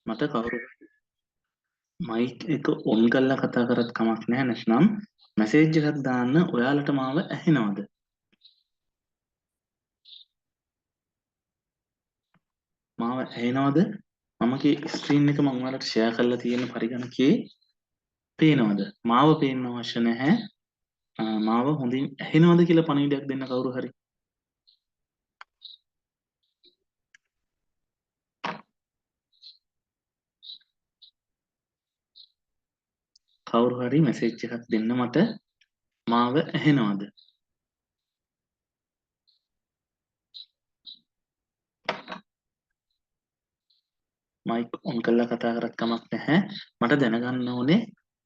මට කවුරු මයික් එක ඔන් කරලා කතා කරත් කමක් නැහැ නැත්නම් මැසේජ් එකක් දාන්න ඔයාලට මාව ඇහෙනවද? මාව ඇහෙනවද? මමගේ ස්ක්‍රීන් එක මම ඔයාලට ෂෙයා කරලා තියෙන පරිගණකයේ පේනවද? මාව පේන්න අවශ්‍ය නැහැ. මාව හොඳින් ඇහෙනවද කියලා පණිවිඩයක් දෙන්න කවුරු හරි. කවුරු හරි මැසේජ් එකක් දෙන්න මට මාව ඇහෙනවද? මයික් ඔන් කරලා කතා කරත් කමක් නැහැ. මට දැනගන්න ඕනේ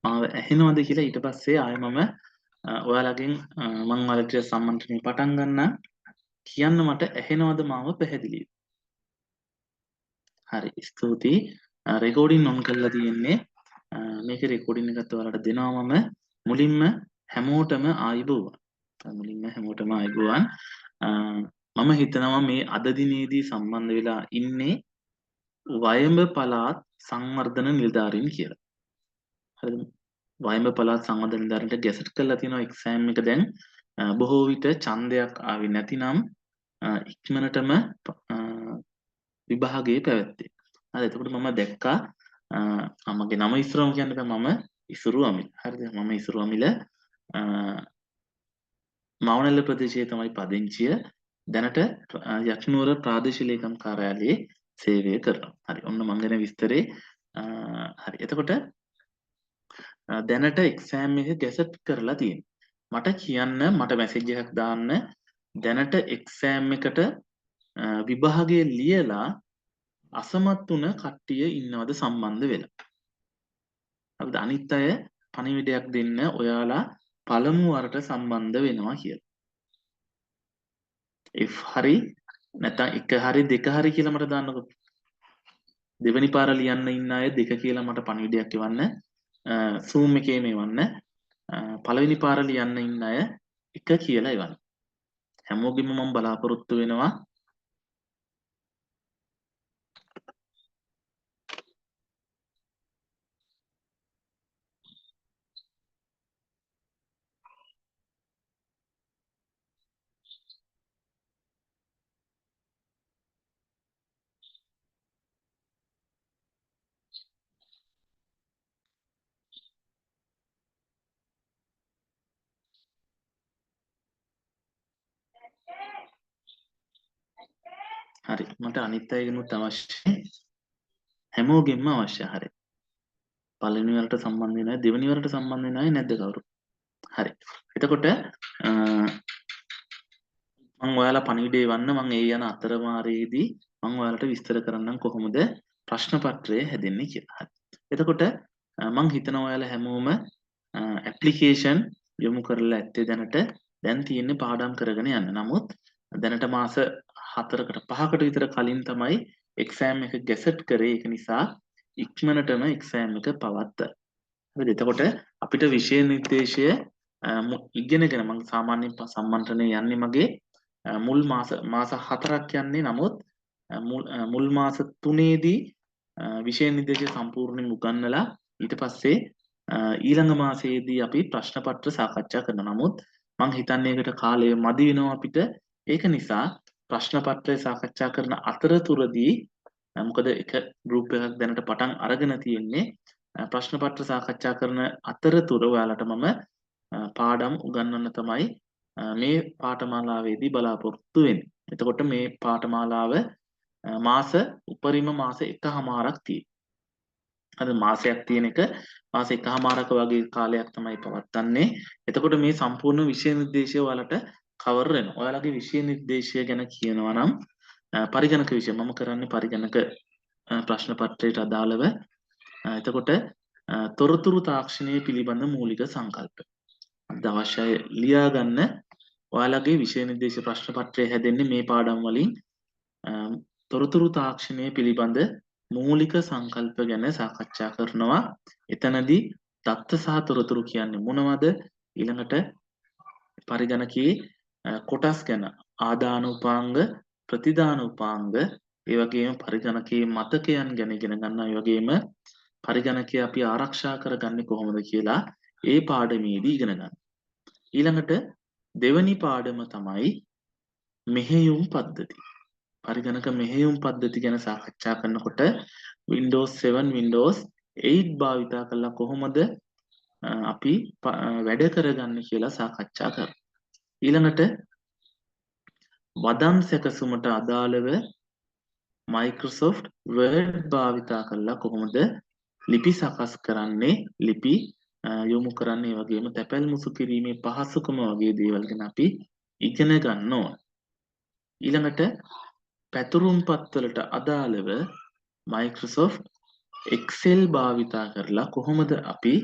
මාව ඇහෙනවද කියලා. ඊට පස්සේ ආයෙ මම ඔයාලගෙන් මම ඔයාලට සම්මන්ත්‍රණය පටන් ගන්නම්. කියන්න මට ඇහෙනවද මාව පැහැදිලිව. හරි ස්තුතියි. රෙකෝඩින් ඔන් කරලා තියෙන්නේ. මේකේ රෙකෝඩින් එකත් ඔයාලට දෙනවා මම. මුලින්ම හැමෝටම ආයුබෝවන්. මුලින්ම හැමෝටම ආයුබෝවන්. මම හිතනවා මේ අද දිනේදී සම්බන්ධ වෙලා ඉන්නේ වයඹ පළාත් සංවර්ධන නිලධාරීන් කියලා. හරිද? වයඹ පළාත් සංවර්ධන නිලධාරීන්ට ගැසට් කරලා තියෙනවා එක්සෑම් එක දැන් බොහෝ විට ඡන්දයක් ආවේ නැතිනම් ඉක්මනටම විභාගයේ පැවැත්වේ. හරි එතකොට මම දැක්කා මගේ නම ඉස්සරහම කියන්න බෑ මම ඉසුරු අමිල. හරිද? මම ඉසුරු අමිල මවනැල්ල ප්‍රදේශයේ තමයි පදිංචිය. දැනට යක්ෂනුවර ප්‍රාදේශීය ලේකම් කාර්යාලයේ සේවය කරනවා. හරි ඔන්න මම ගැන විස්තරේ හරි එතකොට දැනට එක්සෑම් එක ගැසට් කරලා තියෙනවා. මට කියන්න මට මැසේජ් එකක් දාන්න දැනට එක්සෑම් එකට විභාගයේ ලියලා අසමත් වුණ කට්ටිය ඉන්නවද සම්බන්ධ වෙලා. හරිද? අනිත් අය පණිවිඩයක් දෙන්න ඔයාලා පළමු වරට සම්බන්ධ වෙනවා කියලා. if හරි නැත්නම් එක හරි දෙක හරි කියලා මට දාන්නකෝ. දෙවෙනි පාර ලියන්න ඉන්න අය දෙක කියලා මට පණිවිඩයක් එවන්න. Zoom එකේ මේවන්න. පළවෙනි පාර ලියන්න ඉන්න අය එක කියලා එවන්න. හැමෝගෙම මම බලාපොරොත්තු වෙනවා හරි මට අනිත් අයගෙනුත් අවශ්‍යයි හැමෝගෙම අවශ්‍ය හරි පළවෙනි වරට සම්බන්ධ වෙන අය දෙවෙනි වරට සම්බන්ධ වෙන අය නැද්ද කවුරු හරි එතකොට මම ඔයාලා පණිවිඩය වන්න මම ඒ යන අතරමාරයේදී මම ඔයාලට විස්තර කරන්නම් කොහොමද ප්‍රශ්න පත්‍රය හැදෙන්නේ කියලා හරි එතකොට මම හිතනවා ඔයාලා හැමෝම ඇප්ලිකේෂන් යොමු කරලා ඇත්තේ දැනට දැන් තියෙන්නේ පාඩම් කරගෙන යන්න. නමුත් දැනට මාස 4කට 5කට විතර කලින් තමයි එක්සෑම් එක ගැසට් කරේ. ඒක නිසා ඉක්මනටම එක්සෑම් එක පවත්වන්න. හරිද? එතකොට අපිට විෂය නිර්දේශය ඉගෙනගෙන මම සාමාන්‍යයෙන් සම්මන්ත්‍රණය යන්නේ මගේ මුල් මාස 4ක් යන්නේ. නමුත් මුල් මාස 3ේදී විෂය නිර්දේශය සම්පූර්ණයෙන්ම උගන්වලා ඊට පස්සේ ඊළඟ මාසයේදී අපි ප්‍රශ්න පත්‍ර සාකච්ඡා කරනවා. නමුත් මම හිතන්නේ ඒකට කාලය මදි වෙනවා අපිට. ඒක නිසා ප්‍රශ්න පත්‍රය සාකච්ඡා කරන අතරතුරදී මොකද එක ගෲප් එකක් දැනට පටන් අරගෙන තියෙන්නේ. ප්‍රශ්න පත්‍ර සාකච්ඡා කරන අතරතුර ඔයාලට මම පාඩම් උගන්වන්න තමයි මේ පාඨමාලාවේදී බලාපොරොත්තු වෙන්නේ. එතකොට මේ පාඨමාලාව උපරිම මාස එකහමාරක් තියෙනවා. අද මාසයක් තියෙන එක මාස එකහමාරක වගේ කාලයක් තමයි පවත්වන්නේ. එතකොට මේ සම්පූර්ණ විෂය නිර්දේශය ඔයාලට කවර් වෙනවා. ඔයාලගේ විෂය නිර්දේශය ගැන කියනවා නම් පරිගණක විෂය මම කරන්නේ පරිගණක ප්‍රශ්න පත්‍රයට අදාළව. එතකොට තොරතුරු තාක්ෂණය පිළිබඳ මූලික සංකල්ප. අද අවශ්‍යයි ලියා ගන්න. ඔයාලගේ විෂය නිර්දේශ ප්‍රශ්න පත්‍රය හැදෙන්නේ මේ පාඩම් වලින්. තොරතුරු තාක්ෂණය පිළිබඳ මූලික සංකල්ප ගැන සාකච්ඡා කරනවා. එතනදී දත්ත සහ තොරතුරු කියන්නේ මොනවද? ඊළඟට පරිගණකයේ කොටස් ගැන ආදාන උපාංග, ප්‍රතිදාන උපාංග, ඒ වගේම පරිගණකයේ මතකයන් ගැන ඉගෙන ගන්නවා. ඒ වගේම පරිගණකය අපි ආරක්ෂා කරගන්නේ කොහොමද කියලා ඒ පාඩමේදී ඉගෙන ගන්න. ඊළඟට දෙවැනි පාඩම තමයි මෙහෙයුම් පද්ධති. පරිගණක මෙහෙයුම් පද්ධති ගැන සාකච්ඡා කරනකොට Windows 7 Windows 8 භාවිතා කරලා කොහොමද අපි වැඩ කරගන්නේ කියලා සාකච්ඡා කරමු. ඊළඟට වදන් සැකසුමට අදාළව Microsoft Word භාවිතා කරලා කොහොමද ලිපි සකස් කරන්නේ, ලිපි යොමු කරන්නේ, වගේම තැපැල් මුසු කිරීමේ පහසුකම වගේ දේවල් ගැන අපි ඉගෙන ගන්න ඕන. ඊළඟට පැතුරුම්පත් වලට අදාළව Microsoft Excel භාවිතා කරලා කොහොමද අපි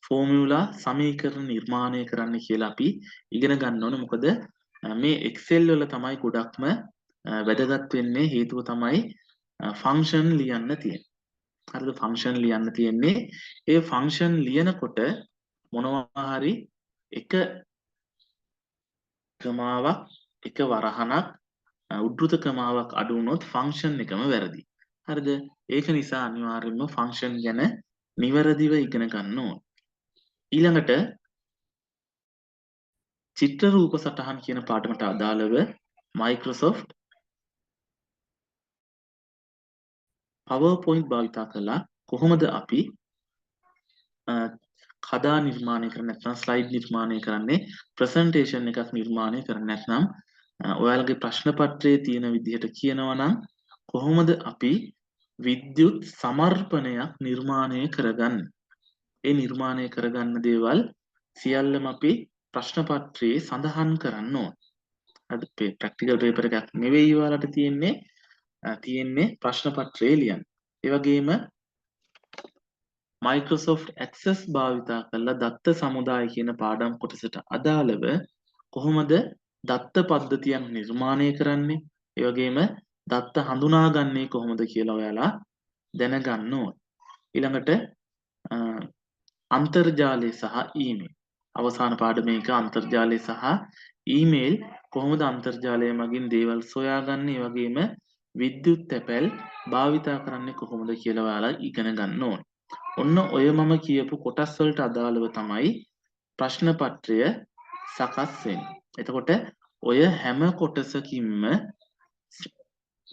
ෆෝමියුලා සමීකරණ නිර්මාණය කරන්න කියලා අපි ඉගෙන ගන්න ඕනේ. මොකද මේ Excel වල තමයි ගොඩක්ම වැදගත් වෙන්නේ. හේතුව තමයි ෆන්ක්ෂන් ලියන්න තියෙන්නේ. හරිද? ෆන්ක්ෂන් ලියන්න තියෙන්නේ. ඒ ෆන්ක්ෂන් ලියනකොට මොනවා හරි එක ක්‍රමාවක්, එක වරහණක්, උද්දෘත ක්‍රමාවක් අඩු වුණොත් ෆන්ක්ෂන් එකම වැරදි. හරිද? ඒක නිසා අනිවාර්යයෙන්ම ෆන්ක්ෂන් ගැන නිවැරදිව ඉගෙන ගන්න ඕන. ඊළඟට චිත්‍ර රූප සටහන් කියන පාඩමට අදාළව Microsoft PowerPoint භාවිතා කළා කොහොමද අපි කඩා නිර්මාණය කරන්නේ, නැත්නම් ස්ලයිඩ් නිර්මාණය කරන්නේ, ප්‍රසන්ටේෂන් එකක් නිර්මාණය කරන්නේ, නැත්නම් ඔයාලගේ ප්‍රශ්න පත්‍රයේ තියෙන විදිහට කියනවා නම් කොහොමද අපි විද්‍යුත් සමර්පණයක් නිර්මාණය කරගන්නේ? ඒ නිර්මාණය කරගන්න දේවල් සියල්ලම අපි ප්‍රශ්න පත්‍රයේ සඳහන් කරන්න ඕන. අද ප්‍රැක්ටිකල් පේපර් එකක් නෙවෙයි ඔයාලට තියෙන්නේ ප්‍රශ්න පත්‍රයේ ලියන්න. ඒ වගේම Microsoft Access භාවිතා කරලා දත්ත සමුදාය කියන පාඩම් කොටසට අදාළව කොහොමද දත්ත පද්ධතියක් නිර්මාණය කරන්නේ? ඒ වගේම දත්ත හඳුනාගන්නේ කොහොමද කියලා ඔයාලා දැනගන්න ඕන. ඊළඟට අන්තර්ජාලය සහ ඊමේල්. අවසාන පාඩමේ එක අන්තර්ජාලය සහ ඊමේල් කොහොමද අන්තර්ජාලය මගින් දේවල් සොයාගන්නේ, ඒ වගේම විද්‍යුත් තැපැල් භාවිතා කරන්නේ කොහොමද කියලා ඔයාලා ඉගෙන ගන්න ඕන. ඔන්න ඔය මම කියපු කොටස් වලට අදාළව තමයි ප්‍රශ්න පත්‍රය සකස් වෙන්නේ. එතකොට ඔය හැම කොටසකින්ම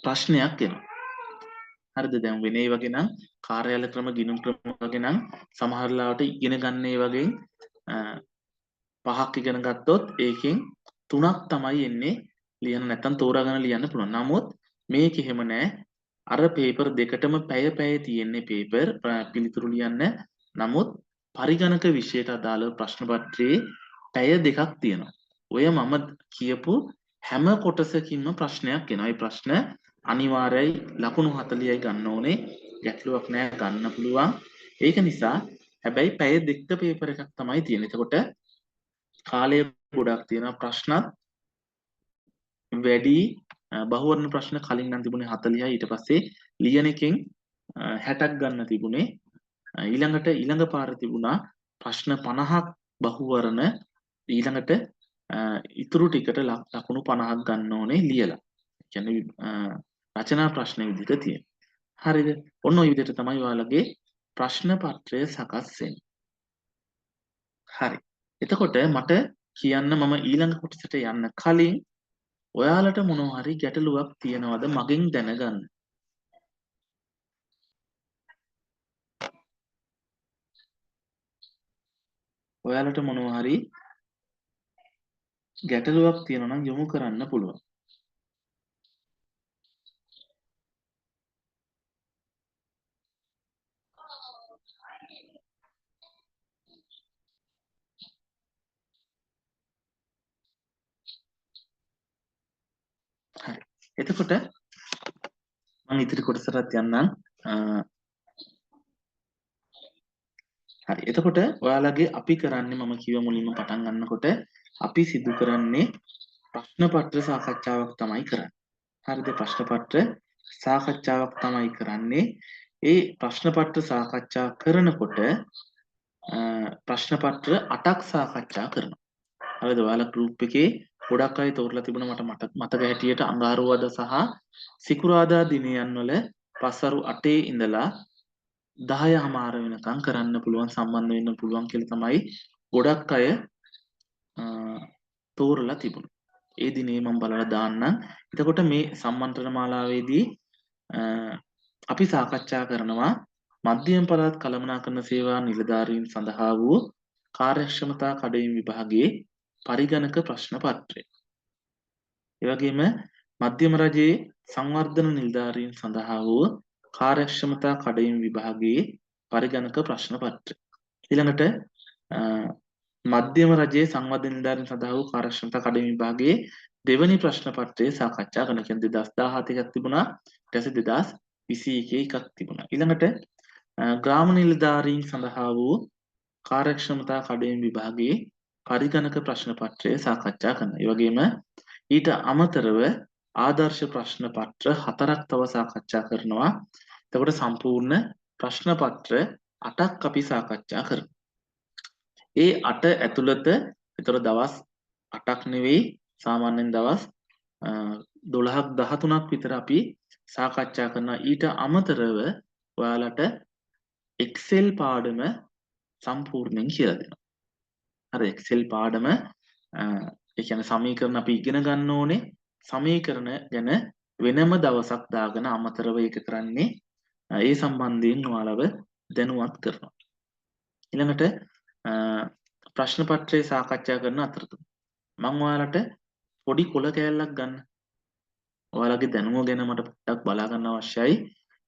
ප්‍රශ්නයක් එනවා. හරිද? දැන් වෙනේ වගේ නම් කාර්යාල ක්‍රම, ගිණුම් ක්‍රම වගේ නම් සමහර ලාවට ඉගෙන ගන්න ඒ වගේ 5ක් ඉගෙන ගත්තොත් ඒකෙන් 3ක් තමයි එන්නේ ලියන්න, නැත්නම් තෝරාගෙන ලියන්න පුළුවන්. නමුත් මේක එහෙම නෑ. අර පේපර් දෙකටම පැය තියෙන්නේ පේපර් පිළිතුරු ලියන්න. නමුත් පරිගණක විෂයට අදාළව ප්‍රශ්න පත්‍රයේ පැය දෙකක් තියෙනවා. ඔය මම කියපු හැම කොටසකින්ම ප්‍රශ්නයක් එනවා. ඒ ප්‍රශ්න අනිවාර්යයි ලකුණු 40යි ගන්න ඕනේ. ගැටලුවක් නෑ, ගන්න පුළුවන්. ඒක නිසා හැබැයි පැය දෙකක පේපර් එකක් තමයි තියෙන්නේ. එතකොට කාලය ගොඩක් තියෙනවා. ප්‍රශ්නත් වැඩි. බහුවර්ණ ප්‍රශ්න කලින් නම් තිබුණේ 40යි. ඊට පස්සේ ලියන එකෙන් 60ක් ගන්න තිබුණේ. ඊළඟ පාර තිබුණා ප්‍රශ්න 50ක් බහුවර්ණ. ඊළඟට ඉතුරු ටිකට ලකුණු 50ක් ගන්න ඕනේ ලියලා. කියන්නේ රචනා ප්‍රශ්න විදිහට තියෙන. හරිද? ඔන්න ඔය විදිහට තමයි ඔයාලගේ ප්‍රශ්න පත්‍රය සකස් වෙන්නේ. හරි. එතකොට මට කියන්න මම ඊළඟ කොටසට යන්න කලින් ඔයාලට මොනවා හරි ගැටලුවක් තියෙනවද මගෙන් දැනගන්න. ඔයාලට මොනවා හරි ගැටලුවක් තියෙනවා නම් යොමු කරන්න පුළුවන්. හරි. එතකොට මම ඉතිරි කොටසට යන්නම්. හරි. එතකොට ඔයාලගේ අපි කරන්නේ මම කිව්ව මුලින්ම පටන් ගන්නකොට අපි සිදු කරන්නේ ප්‍රශ්න පත්‍ර සාකච්ඡාවක් තමයි කරන්නේ. හරිද? ප්‍රශ්න පත්‍ර සාකච්ඡාවක් තමයි කරන්නේ. ඒ ප්‍රශ්න පත්‍ර සාකච්ඡා කරනකොට ප්‍රශ්න පත්‍ර 8ක් සාකච්ඡා කරනවා. හරිද? ඔයාලා ගෲප් එකේ ගොඩක් අය තෝරලා තිබුණා මට මතක හැටියට අඟහරුවාදා සහ සිකුරාදා දිනයන් වල පස්වරු 8 ඉඳලා 10 හමාර වෙනකම් කරන්න පුළුවන් සම්බන්ධ වෙන්න පුළුවන් කියලා තමයි ගොඩක් අය තෝරලා තිබුණා. ඒ දිනේ මම බලලා දාන්නම්. එතකොට මේ සම්මන්ත්‍රණ මාලාවේදී අපි සාකච්ඡා කරනවා මධ්‍යම පළාත් කළමනාකරණ සේවා නිලධාරීන් සඳහා වූ කාර්යක්ෂමතා කඩයිම් විභාගයේ පරිගණක ප්‍රශ්න පත්‍රය. ඒ වගේම මධ්‍යම රජයේ සංවර්ධන නිලධාරීන් සඳහා වූ කාර්යක්ෂමතා කඩයිම් විභාගයේ පරිගණක ප්‍රශ්න පත්‍රය. ඊළඟට මධ්‍යම රජයේ සංවර්ධන නිලධාරීන් සඳහා වූ කාර්යක්ෂමතා කඩයිම් විභාගයේ දෙවැනි ප්‍රශ්න පත්‍රය සාකච්ඡා කරන කියන්නේ 2017 එකක් තිබුණා. ඊට පස්සේ 2021 එකක් තිබුණා. ඊළඟට ග්‍රාම නිලධාරීන් සඳහා වූ කාර්යක්ෂමතා කඩයිම් විභාගයේ පරිගණක ප්‍රශ්න පත්‍රය සාකච්ඡා කරනවා. ඒ වගේම ඊට අමතරව ආදර්ශ ප්‍රශ්න පත්‍ර 4ක් තව සාකච්ඡා කරනවා. එතකොට සම්පූර්ණ ප්‍රශ්න පත්‍ර 8ක් අපි සාකච්ඡා කරනවා. ඒ 8 ඇතුළත එතකොට දවස් 8ක් නෙවෙයි සාමාන්‍යයෙන් දවස් 12ක් 13ක් විතර අපි සාකච්ඡා කරනවා. ඊට අමතරව ඔයාලට Excel පාඩම සම්පූර්ණයෙන් කියලා දෙනවා. හරි Excel පාඩම ඒ කියන්නේ සමීකරණ අපි ඉගෙන ගන්න ඕනේ. සමීකරණ ගැන වෙනම දවසක් දාගෙන අමතරව ඒක කරන්නේ ඒ සම්බන්ධයෙන් ඔයාලව දැනුවත් කරනවා. ඊළඟට ප්‍රශ්න පත්‍රය සාකච්ඡා කරන අතරතුර මම ඔයාලට පොඩි කොළ කෑල්ලක් ගන්න. ඔයාලගේ දැනුම ගැන මට පොඩ්ඩක් බලා ගන්න අවශ්‍යයි.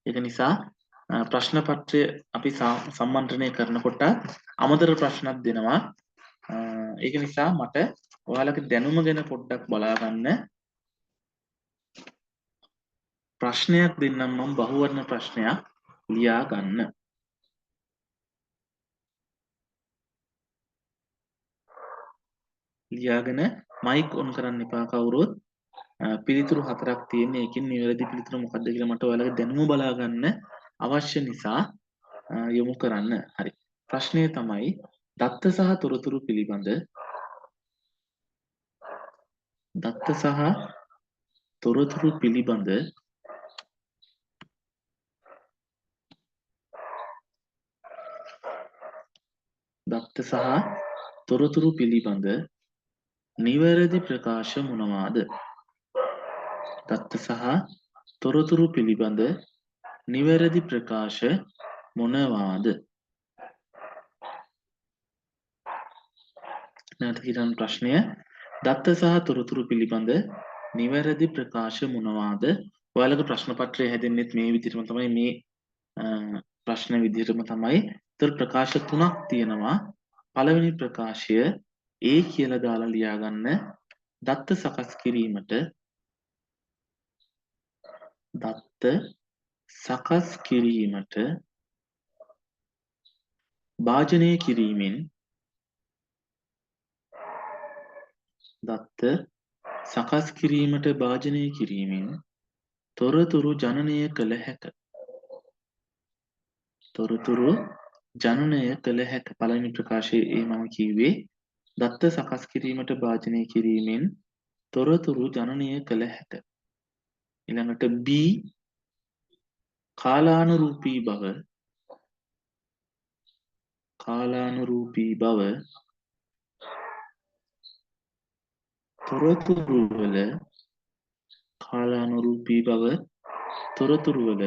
ඒක නිසා ප්‍රශ්න පත්‍රය අපි සම්මන්ත්‍රණය කරනකොට අමතර ප්‍රශ්නක් දෙනවා. ඒක නිසා මට ඔයාලගේ දැනුම ගැන පොඩ්ඩක් බලා ගන්න. ප්‍රශ්නයක් දෙන්නම් මම බහුවර්ණ ප්‍රශ්නයක් ලියා ගන්න. ලියාගෙන මයික් ඔන් කරන්න එපා කවුරුත්. පිළිතුරු 4ක් තියෙන. ඒකෙන් නිවැරදි පිළිතුර මොකක්ද කියලා මට ඔයාලගේ දැනුම බලා ගන්න අවශ්‍ය නිසා යොමු කරන්න. හරි. ප්‍රශ්නය තමයි දත්ත සහ තොරතුරු පිළිබඳ දත්ත සහ තොරතුරු පිළිබඳ දත්ත සහ තොරතුරු පිළිබඳ නිවැරදි ප්‍රකාශ මොනවාද? දත්ත සහ තොරතුරු පිළිබඳ නිවැරදි ප්‍රකාශ මොනවාද? නැවත හිතන්න ප්‍රශ්නය දත්ත සහ තොරතුරු පිළිබඳ නිවැරදි ප්‍රකාශ මොනවාද? ඔයාලගේ ප්‍රශ්න පත්‍රය හැදෙන්නෙත් මේ විදිහටම තමයි මේ ප්‍රශ්න විදිහටම තමයි. ඒතර ප්‍රකාශ තුනක් තියෙනවා. පළවෙනි ප්‍රකාශය A කියලා දාලා ලියා ගන්න. දත්ත සකස් කිරීමට භාජනය කිරීමෙන් දත්ත සකස් කිරීමට භාජනය කිරීමෙන් තොරතුරු ජනනය කළ හැක. තොරතුරු ජනනය කළ හැක. පළවෙනි ප්‍රකාශයේ ඒ මම කිව්වේ දත්ත සකස් කිරීමට භාජනය කිරීමෙන් තොරතුරු ජනනය කළ හැක. ඊළඟට B කාලානුරූපී බව තොරතුරු වල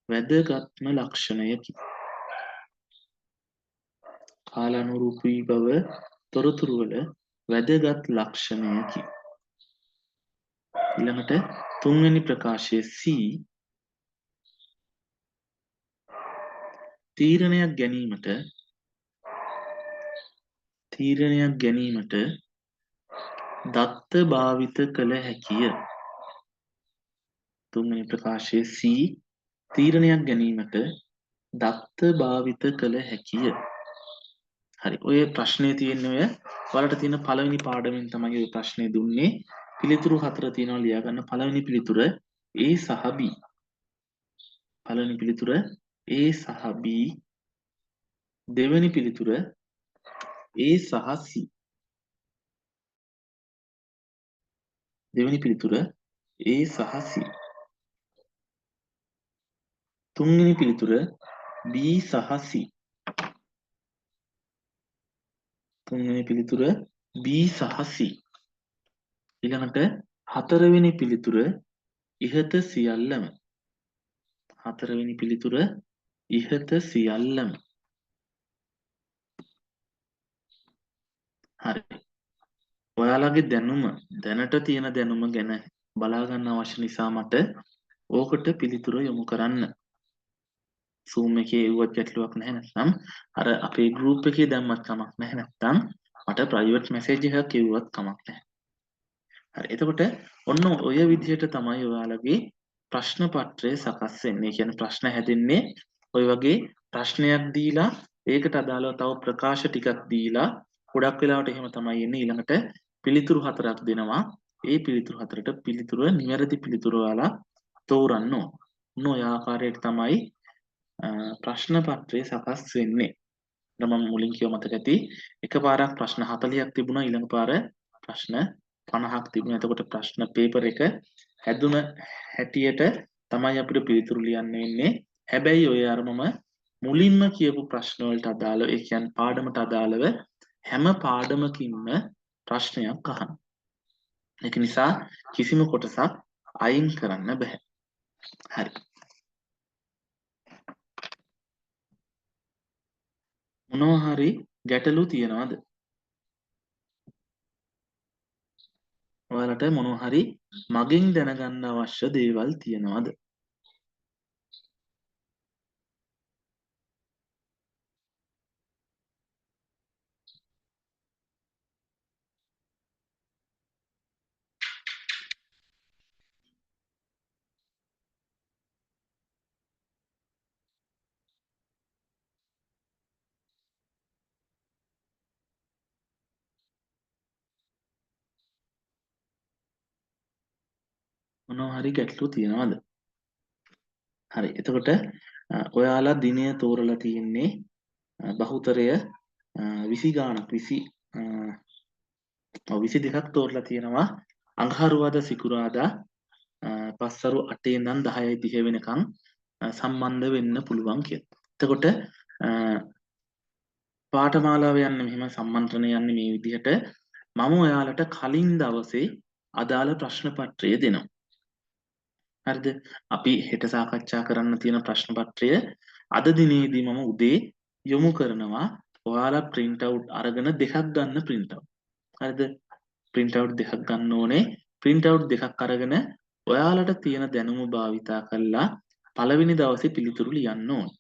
වැදගත්ම ලක්ෂණයකි. කාලානුරූපී බව තොරතුරු වල වැදගත් ලක්ෂණයකි. ඊළඟට තුන්වෙනි ප්‍රකාශය C තීරණයක් ගැනීමට දත්ත භාවිත කළ හැකිය. තුන්වෙනි ප්‍රකාශයේ C තීරණයක් ගැනීමට දත්ත භාවිත කළ හැකිය. හරි. ඔය ප්‍රශ්නේ තියෙන්නේ ඔයාලට තියෙන පළවෙනි පාඩමෙන් තමයි ඔය ප්‍රශ්නේ දුන්නේ. පිළිතුරු 4 තියෙනවා ලියා ගන්න. පළවෙනි පිළිතුර A සහ B. පළවෙනි පිළිතුර A සහ B. දෙවෙනි පිළිතුර A සහ C. දෙවෙනි පිළිතුර A සහ C. තුන්වෙනි පිළිතුර B සහ C. තුන්වෙනි පිළිතුර B සහ C. ඊළඟට හතරවෙනි පිළිතුර ඉහත සියල්ලම. හතරවෙනි පිළිතුර ඉහත සියල්ලම. හරි. ඔයාලගේ දැනුම දැනට තියෙන දැනුම ගැන බලා ගන්න අවශ්‍ය නිසා මට ඕකට පිළිතුර යොමු කරන්න. Zoom එකේ එව්වත් ගැටලුවක් නැහැ නැත්නම් අර අපේ group එකේ දැම්මත් කමක් නැහැ නැත්නම් මට private message එකක් එව්වත් කමක් නැහැ. හරි. එතකොට ඔන්න ඔය විදිහට තමයි ඔයාලගේ ප්‍රශ්න පත්‍රය සකස් වෙන්නේ. කියන්නේ ප්‍රශ්න හැදෙන්නේ ඔය වගේ ප්‍රශ්නයක් දීලා ඒකට අදාළව තව ප්‍රකාශ ටිකක් දීලා ගොඩක් වෙලාවට එහෙම තමයි එන්නේ. ඊළඟට පිළිතුරු හතරක් දෙනවා. ඒ පිළිතුරු හතරට පිළිතුර නිවැරදි පිළිතුර ඔයාලා තෝරන්න ඕන. ඔය ආකාරයට තමයි ප්‍රශ්න පත්‍රය සකස් වෙන්නේ. මම මුලින් කිව්ව මතක ඇති එකපාරක් ප්‍රශ්න 40ක් තිබුණා ඊළඟ පාර ප්‍රශ්න 50ක් තිබුණා. එතකොට ප්‍රශ්න පේපර් එක හැදුන හැටියට තමයි අපිට පිළිතුරු ලියන්න වෙන්නේ. හැබැයි ඔය අර මම මුලින්ම කියපු ප්‍රශ්න වලට අදාළව ඒ කියන්නේ පාඩමට අදාළව හැම පාඩමකින්ම ප්‍රශ්නයක් අහන්න. ඒක නිසා කිසිම කොටසක් අයින් කරන්න බෑ. හරි. මොනවා හරි ගැටලු තියනවද? ඔයාලට මොනවා හරි මගෙන් දැනගන්න අවශ්‍ය දේවල් තියනවද? මොනවා හරි ගැටලු තියනවද? හරි. එතකොට ඔයාලා දිනය තෝරලා තියෙන්නේ බහුතරය 20 ගාණක් 22ක් තෝරලා තියෙනවා. අඟහරුවාදා සිකුරාදා පස්වරු 8 ඉඳන් 10:30 වෙනකන් සම්බන්ධ වෙන්න පුළුවන් කියලා. එතකොට පාඨමාලාව යන්නේ මෙහෙම සම්මන්ත්‍රණය යන්නේ මේ විදිහට මම ඔයාලට කලින් දවසේ අදාළ ප්‍රශ්න පත්‍රය දෙනවා. හරිද? අපි හෙට සාකච්ඡා කරන්න තියෙන ප්‍රශ්න පත්‍රය අද දිනේදී මම උදේ යොමු කරනවා. ඔයාලා print out අරගෙන දෙකක් ගන්න print out. හරිද? print out දෙකක් ගන්න ඕනේ. print out දෙකක් අරගෙන ඔයාලට තියෙන දැනුම භාවිතා කරලා පළවෙනි දවසේ පිළිතුරු ලියන්න ඕනේ.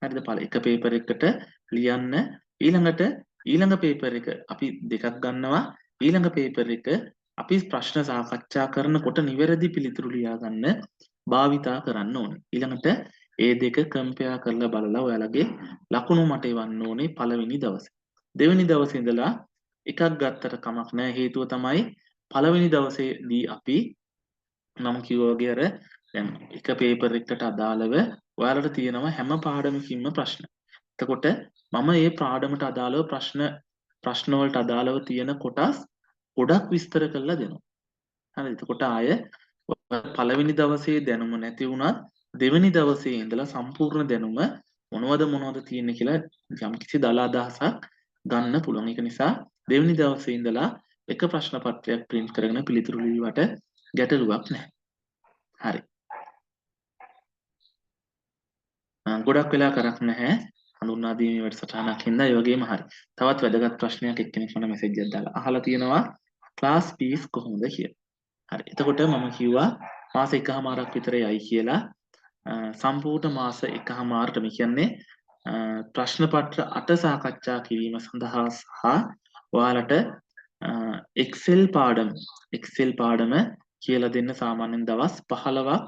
හරිද? එක පේපර් එකකට ලියන්න ඊළඟ පේපර් එක අපි දෙකක් ගන්නවා. ඊළඟ පේපර් එක අපි ප්‍රශ්න සාකච්ඡා කරනකොට නිවැරදි පිළිතුරු ලියා ගන්න භාවිතා කරන්න ඕනේ. ඊළඟට ඒ දෙක කම්පෙයාර් කරලා බලලා ඔයාලගේ ලකුණු මට එවන්න ඕනේ පළවෙනි දවසේ. දෙවෙනි දවසේ ඉඳලා එකක් ගත්තට කමක් නැහැ. හේතුව තමයි පළවෙනි දවසේදී අපි මම කිව්වා වගේ අර දැන් එක පේපර් එකකට අදාළව ඔයාලට තියෙනවා හැම පාඩමකින්ම ප්‍රශ්න. එතකොට මම මේ පාඩමට අදාළව ප්‍රශ්න වලට අදාළව තියෙන කොටස් ගොඩක් විස්තර කරලා දෙනවා. හරිද? එතකොට ආය පළවෙනි දවසේ දැනුම නැති වුණත් දෙවෙනි දවසේ ඉඳලා සම්පූර්ණ දැනුම මොනවද තියෙන්නේ කියලා යම්කිසි දල අදහසක් ගන්න පුළුවන්. ඒක නිසා දෙවෙනි දවසේ ඉඳලා එක ප්‍රශ්න පත්‍රයක් print කරගෙන පිළිතුරු ලියුවට ගැටලුවක් නැහැ. හරි. ගොඩක් වෙලා කරක් නැහැ. හඳුන්වා දීමේ වැඩසටහනක් හින්දා ඒ වගේම හරි. තවත් වැදගත් ප්‍රශ්නයක් එක්කෙනෙක් මට මැසේජ් එකක් දාලා අහලා තියෙනවා ක්ලාස් ෆීස් කොහොමද කියලා. හරි. එතකොට මම කිව්වා මාස එකහමාරක් විතර යයි කියලා. සම්පූර්ණ මාස එකහමාරට මේ කියන්නේ ප්‍රශ්න පත්‍ර 8 සාකච්ඡා කිරීම සඳහා සහ ඔයාලට Excel පාඩම කියලා දෙන්න සාමාන්‍යයෙන් දවස් 15ක්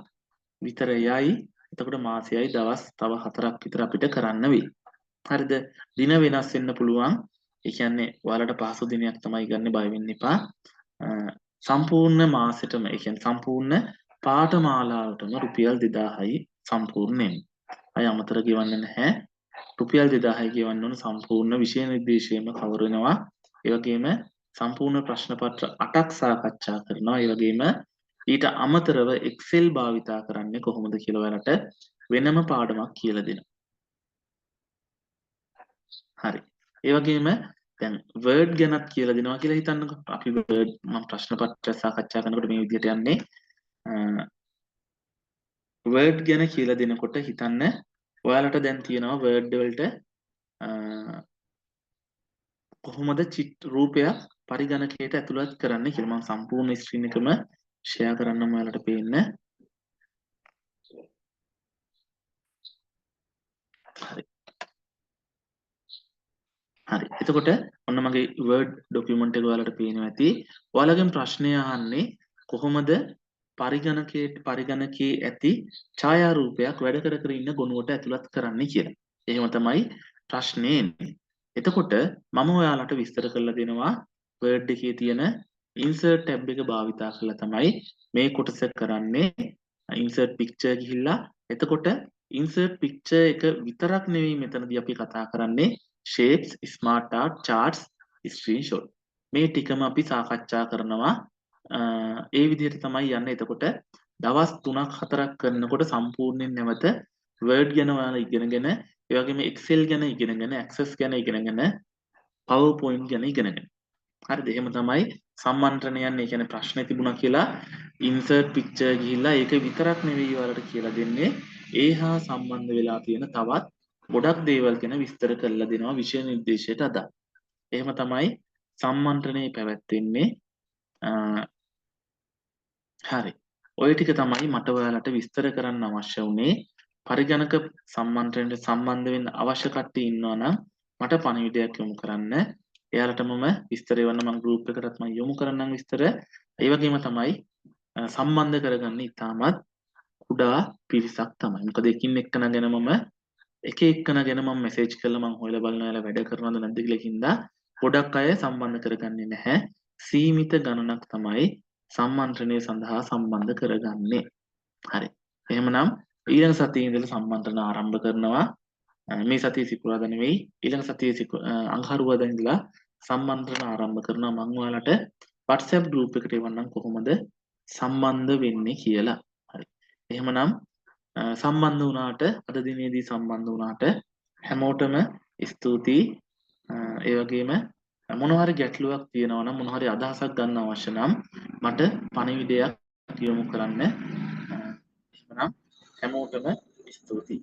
විතර යයි. එතකොට මාසයයි දවස් තව 4ක් විතර අපිට කරන්න වෙයි. හරිද? දින වෙනස් වෙන්න පුළුවන්. ඒ කියන්නේ ඔයාලට පහසු දිනයක් තමයි ගන්න බය වෙන්න එපා. සම්පූර්ණ මාසෙටම ඒ කියන්නේ සම්පූර්ණ පාඨමාලාවටම රුපියල් 2000යි සම්පූර්ණයෙන්. අය අමතර ගෙවන්න නැහැ. රුපියල් 2000යි ගෙවන්න ඕන සම්පූර්ණ විෂය නිර්දේශයම කවර් වෙනවා. ඒ වගේම සම්පූර්ණ ප්‍රශ්න පත්‍ර 8ක් සාකච්ඡා කරනවා. ඒ වගේම ඊට අමතරව Excel භාවිතා කරන්නේ කොහොමද කියලා ඔයාලට වෙනම පාඩමක් කියලා දෙනවා. හරි. ඒ වගේම දැන් Word ගැනත් කියලා දෙනවා කියලා හිතන්නකෝ. අපි Word මම ප්‍රශ්න පත්‍ර සාකච්ඡා කරනකොට මේ විදිහට යන්නේ. Word ගැන කියලා දෙනකොට හිතන්න ඔයාලට දැන් තියෙනවා Word වලට කොහොමද රූපයක් පරිගණකයට ඇතුළත් කරන්න කියලා. මම සම්පූර්ණ ස්ක්‍රීන් එකම ෂෙයා කරන්නම ඔයාලට පේන්න. හරි. හරි. එතකොට ඔන්න මගේ Word document එක ඔයාලට පේනවා ඇති. ඔයාලගෙන් ප්‍රශ්නය අහන්නේ කොහොමද පරිගණකයේ ඇති ඡායාරූපයක් වැඩ කර කර ඉන්න ගොනුවට ඇතුළත් කරන්නේ කියලා. එහෙම තමයි ප්‍රශ්නේ එන්නේ. එතකොට මම ඔයාලට විස්තර කරලා දෙනවා Word එකේ තියෙන insert tab එක භාවිතා කරලා තමයි මේ කොටස කරන්නේ. insert picture ගිහිල්ලා එතකොට insert picture එක විතරක් නෙවෙයි මෙතනදී අපි කතා කරන්නේ shapes, smart art, charts, screenshot. මේ ටිකම අපි සාකච්ඡා කරනවා. ඒ විදිහට තමයි යන්නේ. එතකොට දවස් 3ක් 4ක් කරනකොට සම්පූර්ණයෙන් නැවත Word ගැන ඔයාලා ඉගෙනගෙන, ඒ වගේම Excel ගැන ඉගෙනගෙන, Access ගැන ඉගෙනගෙන, PowerPoint ගැන ඉගෙනගෙන. හරිද? එහෙම තමයි සම්මන්ත්‍රණ යන්නේ. ඒ කියන්නේ ප්‍රශ්න තිබුණා කියලා insert picture ගිහිල්ලා ඒක විතරක් නෙවෙයි ඔයාලට කියලා දෙන්නේ. ඒ හා සම්බන්ධ වෙලා තියෙන තවත් ගොඩක් දේවල් ගැන විස්තර කරලා දෙනවා විෂය නිර්දේශයට අදාළ. එහෙම තමයි සම්මන්ත්‍රණේ පැවැත්වෙන්නේ. හරි. ඔය ටික තමයි මට ඔයාලට විස්තර කරන්න අවශ්‍ය වුණේ. පරිගණක සම්මන්ත්‍රණයට සම්බන්ධ වෙන්න අවශ්‍ය කට්ටිය ඉන්නවා නම් මට පණිවිඩයක් යොමු කරන්න. එයාලට මම විස්තර එවන්න මම ගෲප් එකකටත් මම යොමු කරන්නම් විස්තර. ඒ වගේම තමයි සම්බන්ධ කරගන්න ඉතාමත් කුඩා පිරිසක් තමයි. මොකද එකින් එක්කන ගැන මම එක එක්කන ගැන මම මෙසේජ් කරලා මම හොයලා බලන ඔයාලා වැඩ කරනවද නැද්ද කියලා හින්දා ගොඩක් අය සම්බන්ධ කරගන්නේ නැහැ. සීමිත ගණනක් තමයි සම්මන්ත්‍රණය සඳහා සම්බන්ධ කරගන්නේ. හරි. එහෙමනම් ඊළඟ සතියේ ඉඳලා සම්මන්ත්‍රණ ආරම්භ කරනවා. මේ සතියේ සිකුරාදා නෙවෙයි ඊළඟ සතියේ අඟහරුවාදා ඉඳලා සම්මන්ත්‍රණ ආරම්භ කරනවා. මම ඔයාලට WhatsApp group එකට එවන්නම් කොහොමද සම්බන්ධ වෙන්නේ කියලා. හරි. එහෙමනම් සම්බන්ධ වුණාට අද දිනේදී සම්බන්ධ වුණාට හැමෝටම ස්තුතියි. ඒ වගේම මොනවා හරි ගැටලුවක් තියෙනවා නම් මොනවා හරි අදහසක් ගන්න අවශ්‍ය නම් මට පණිවිඩයක් යොමු කරන්න. එහෙනම් හැමෝටම ස්තුතියි.